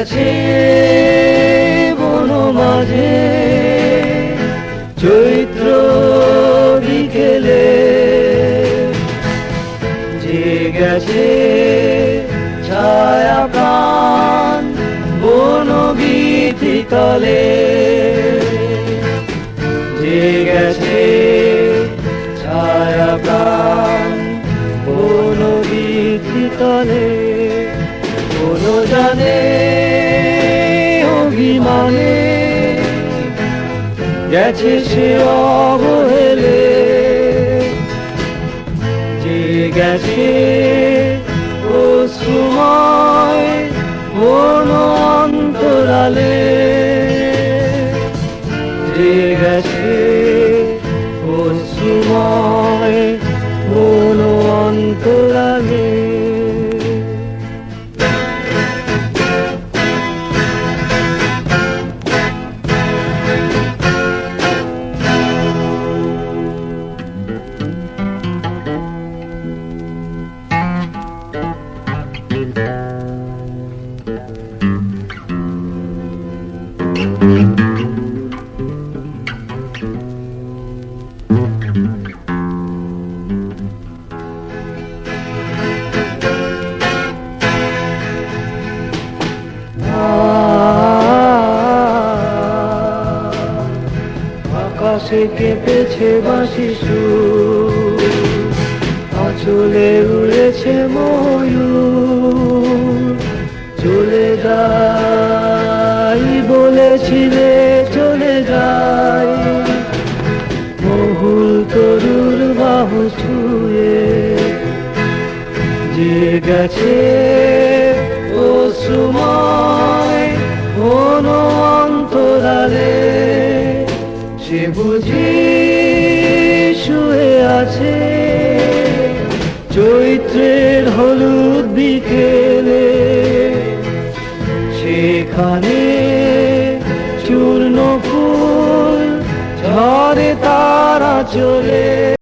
গেছে বন মাঝে চৈত্র বিকেলে, যে গেছে ছায়া প্রাণ বন বীথি তলে, যে গেছে ছায়া প্রাণ বন বীথি তলে। কোন জানে অভিমানে গেছে সে অবহেলে, যে গেছে অশ্রুময় বন অন্তরালে, যে গেছে অশ্রুময় বন অন্তরালে। আকাশে কেঁপেছে বাঁশি সুর, আঁচলে উড়েছে ময়ূর। চলে যাই বলেছিলে চলে যাই, মহুল তরুর বাহু ছুঁয়ে, যে গেছে অশ্রুময় বন অন্তরালে, সে বুঝি শুয়ে আছে চৈত্রের হলুদ বিকেলে, সেখানে চূর্ণ ফুল ঝরে তারা চলে।